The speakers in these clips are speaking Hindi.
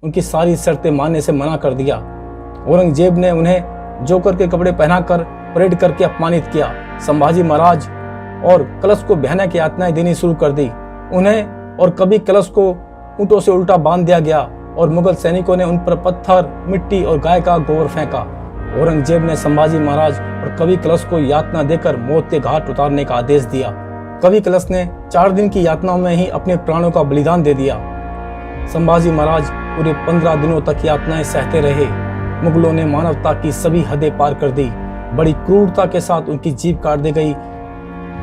उनकी सारी शर्तें मानने से मना कर दिया। औरंगजेब ने उन्हें जोकर के कपड़े पहनाकर परेड करके अपमानित किया। संभाजी महाराज और कलश को भयानक यातनाएं देनी शुरू कर दी। उन्हें और कभी कलश को ऊंटों से उल्टा बांध दिया गया और मुगल सैनिकों ने उन पर पत्थर, मिट्टी और गाय का गोबर फेंका। औरंगजेब ने संभाजी महाराज और कवि कलश को यातना देकर मौत के घाट उतारने का आदेश दिया। कवि कलश ने 4 दिन की यातनाओं में ही अपने प्राणों का बलिदान दे दिया। संभाजी महाराज पूरे 15 दिनों तक यातनाएं सहते रहे। मुगलों ने मानवता की सभी हदें पार कर दी। बड़ी क्रूरता के साथ उनकी जीभ काट दी गई।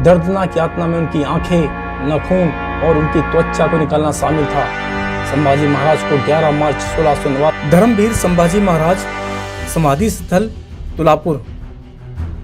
दर्दनाक यातना में उनकी आंखें, नाखून और उनकी त्वचा को निकालना शामिल था। संभाजी महाराज को 11 मार्च 1689 धर्मवीर संभाजी महाराज समाधि स्थल तुलापुर,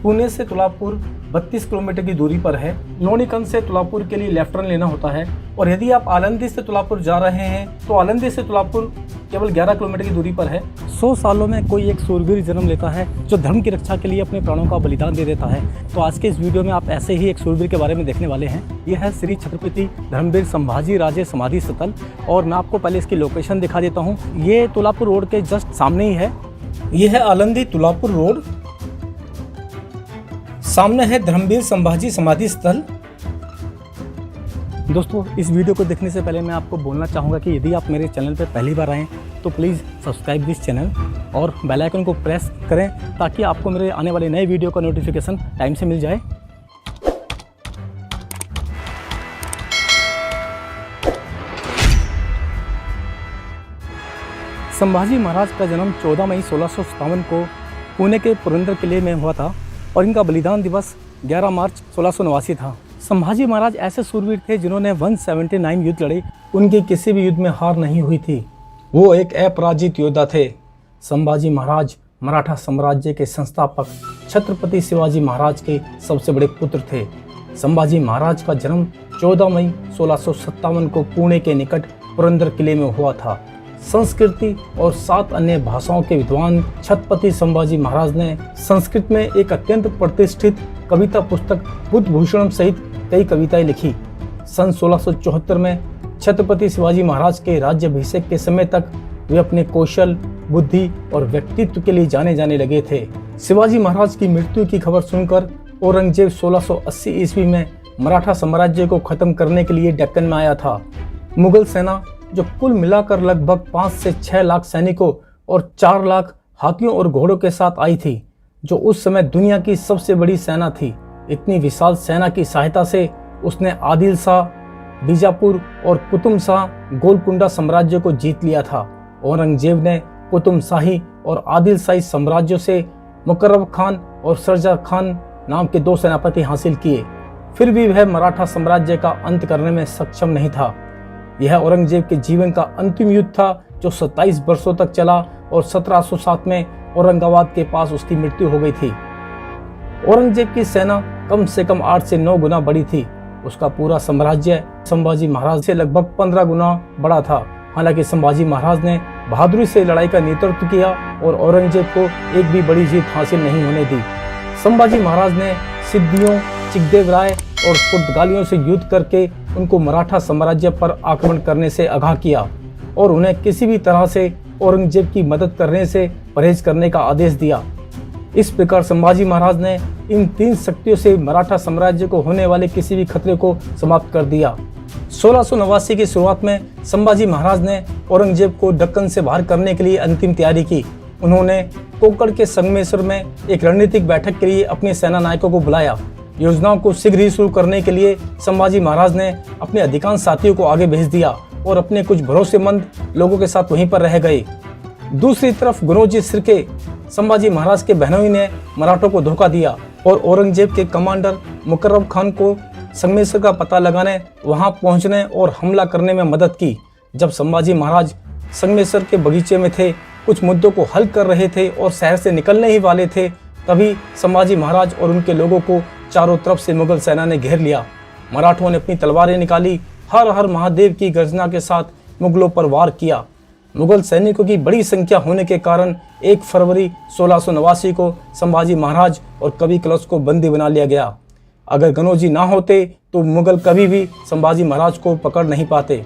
पुणे से तुलापुर 32 किलोमीटर की दूरी पर है। लोनीकंद से तुलापुर के लिए लेफ्ट टर्न लेना होता है और यदि आप आलंदी से तुलापुर जा रहे हैं तो आलंदी से तुलापुर केवल 11 किलोमीटर की दूरी पर है। 100 सालों में कोई एक सूरवीर जन्म लेता है जो धर्म की रक्षा के लिए अपने प्राणों का बलिदान दे देता है। तो आज के इस वीडियो में आप ऐसे ही एक सूरवीर के बारे में देखने वाले हैं। यह है श्री छत्रपति धर्मवीर संभाजी राजे समाधि स्थल और मैं आपको पहले इसकी लोकेशन दिखा देता हूँ। ये तुलापुर रोड के जस्ट सामने ही है। यह है आलंदी तुलापुर रोड, सामने है धर्मवीर संभाजी समाधि स्थल। दोस्तों, इस वीडियो को देखने से पहले मैं आपको बोलना चाहूँगा कि यदि आप मेरे चैनल पर पहली बार आएँ तो प्लीज़ सब्सक्राइब दिस चैनल और बेल आइकन को प्रेस करें ताकि आपको मेरे आने वाले नए वीडियो का नोटिफिकेशन टाइम से मिल जाए। संभाजी महाराज का जन्म 14 मई 1657 को पुणे के पुरंदर किले में हुआ था और इनका बलिदान दिवस 11 मार्च 1689 था। संभाजी महाराज ऐसे सूरवीर थे जिन्होंने 179 युद्ध लड़े। उनकी किसी भी युद्ध में हार नहीं हुई थी। वो एक अपराजित योद्धा थे। संभाजी महाराज मराठा साम्राज्य के संस्थापक छत्रपति शिवाजी महाराज के सबसे बड़े पुत्र थे। संभाजी महाराज का जन्म 14 मई 1657 को पुणे के निकट पुरंदर किले में हुआ था। संस्कृति और 7 अन्य भाषाओं के विद्वान छत्रपति संभाजी महाराज ने संस्कृत में एक अत्यंत प्रतिष्ठित कविता पुस्तक बुद्धभूषणम सहित कई कविताएं लिखी। सन 1674 में छत्रपति शिवाजी महाराज के राज्याभिषेक के समय तक वे अपने कौशल, बुद्धि और व्यक्तित्व के लिए जाने जाने लगे थे। शिवाजी महाराज की मृत्यु की खबर सुनकर औरंगजेब 1680 ईस्वी में मराठा साम्राज्य को खत्म करने के लिए दक्कन में आया था। मुगल सेना जो कुल मिलाकर लगभग 5 से 6 लाख सैनिकों और 4 लाख हाथियों और घोड़ों के साथ आई थी, जो उस समय दुनिया की सबसे बड़ी सेना थी। इतनी विशाल सेना की सहायता से उसने आदिल शाह, बीजापुर और कुतुब शाह गोलकुंडा साम्राज्य को जीत लिया था। औरंगजेब ने कुतुब शाही और आदिल शाही साम्राज्यों से मुकर्रब खान और सरजा खान नाम के 2 सेनापति हासिल किए। फिर भी वह मराठा साम्राज्य का अंत करने में सक्षम नहीं था। यह औरंगजेब के जीवन का अंतिम युद्ध था जो 27 वर्षों तक चला और 1707 में औरंगाबाद के पास उसकी मृत्यु हो गई थी। औरंगजेब की सेना कम से कम 8 से 9 गुना बड़ी थी। उसका पूरा साम्राज्य संभाजी महाराज से लगभग 15 गुना बड़ा था। हालांकि संभाजी महाराज ने बहादुरी से लड़ाई का नेतृत्व किया और औरंगजेब को एक भी बड़ी जीत हासिल नहीं होने दी। संभाजी महाराज ने सिद्धियों, चिकदेवराय और पुर्तगालियों से युद्ध करके उनको मराठा साम्राज्य पर आक्रमण करने से आगाह किया और उन्हें किसी भी तरह से औरंगजेब की मदद करने से परहेज करने का आदेश दिया। इस प्रकार संभाजी महाराज ने इन 3 शक्तियों से मराठा साम्राज्य को होने वाले किसी भी खतरे को समाप्त कर दिया। 1689 की शुरुआत में संभाजी महाराज ने औरंगजेब को दक्कन से बाहर करने के लिए अंतिम तैयारी की। उन्होंने कोकड़ के संगमेश्वर में एक रणनीतिक बैठक के लिए अपने सेना नायकों को बुलाया। योजनाओं को शीघ्र ही शुरू करने के लिए संभाजी महाराज ने अपने अधिकांश साथियों को आगे भेज दिया और अपने कुछ भरोसेमंद लोगों के साथ वहीं पर रह गए। दूसरी तरफ गुरुजी सिरके संभाजी महाराज के बहनोई ने मराठों को धोखा दिया और औरंगजेब के कमांडर मुकर्रब खान को संगमेश्वर का पता लगाने, वहां पहुंचने और हमला करने में मदद की। जब संभाजी महाराज संगमेश्वर के बगीचे में थे, कुछ मुद्दों को हल कर रहे थे और शहर से निकलने ही वाले थे, तभी संभाजी महाराज और उनके लोगों को चारों तरफ से मुगल सेना ने घेर लिया। मराठों ने अपनी तलवारें निकाली, हर हर महादेव की गर्जना के साथ मुगलों पर वार किया। मुगल सैनिकों की बड़ी संख्या होने के कारण 1 फरवरी 1689 को संभाजी महाराज और कवि कलश को बंदी बना लिया गया। अगर गनोजी ना होते तो मुगल कभी भी संभाजी महाराज को पकड़ नहीं पाते।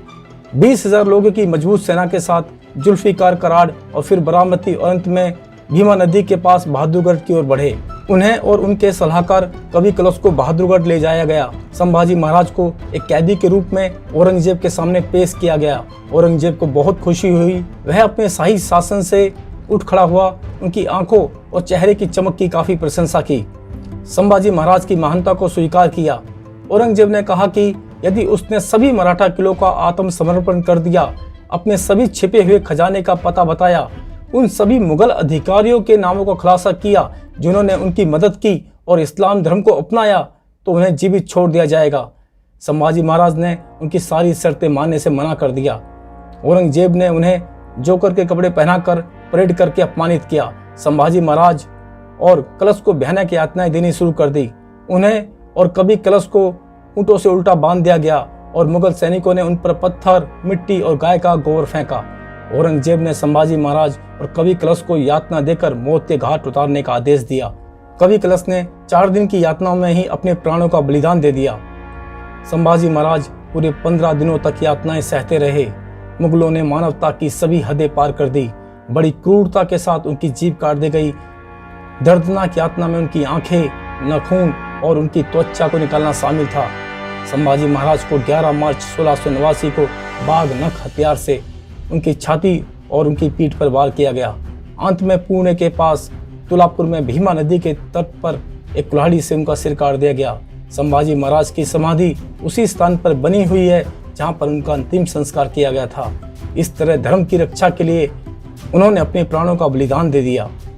20,000 लोगों की मजबूत सेना के साथ जुल्फिकार कराड़ और फिर बारामती और अंत में भीमा नदी के पास बहादुरगढ़ की ओर बढ़े। उन्हें और उनके सलाहकार कवि कलश को बहादुरगढ़ ले जाया गया। संभाजी महाराज को एक कैदी के रूप में औरंगजेब के सामने पेश किया गया। औरंगजेब को बहुत खुशी हुई। वह अपने शाही शासन से उठ खड़ा हुआ। उनकी आंखों और चेहरे की चमक की काफी प्रशंसा की। संभाजी महाराज की महानता को स्वीकार किया। औरंगजेब ने कहा कि यदि उसने सभी मराठा किलों का आत्मसमर्पण कर दिया, अपने सभी छिपे हुए खजाने का पता बताया, उन सभी मुगल अधिकारियों के नामों का खुलासा किया जिन्होंने उनकी मदद की और इस्लाम धर्म को अपनाया, तो उन्हें जीवित छोड़ दिया जाएगा। संभाजी महाराज ने उनकी सारी शर्तें मानने से मना कर दिया। औरंगजेब ने उन्हें जोकर के कपड़े पहनाकर परेड करके अपमानित किया। संभाजी महाराज और कलश को भयानक यातनाएं देनी शुरू कर दी। उन्हें और कभी कलश को ऊंटों से उल्टा बांध दिया गया और मुगल सैनिकों ने उन पर पत्थर, मिट्टी और गाय का गोबर फेंका। औरंगजेब ने संभाजी महाराज और कवि कलश को यातना देकर मौत के घाट उतारने का आदेश दिया। कवि कलश ने 4 दिन की यातनाओं में ही अपने प्राणों का बलिदान दे दिया। संभाजी महाराज पूरे 15 दिनों तक यातनाएं सहते रहे। मुगलों ने मानवता की सभी हदें पार कर दी। बड़ी क्रूरता के साथ उनकी जीभ काट दी गई। दर्दनाक यातना में उनकी आंखें, नाखून और उनकी त्वचा को निकालना शामिल था। संभाजी महाराज को 11 मार्च 1689 को बाघ नख हथियार से उनकी छाती और उनकी पीठ पर वार किया गया। अंत में पुणे के पास तुलापुर में भीमा नदी के तट पर एक कुल्हाड़ी से उनका सिर काट दिया गया। संभाजी महाराज की समाधि उसी स्थान पर बनी हुई है जहां पर उनका अंतिम संस्कार किया गया था। इस तरह धर्म की रक्षा के लिए उन्होंने अपने प्राणों का बलिदान दे दिया।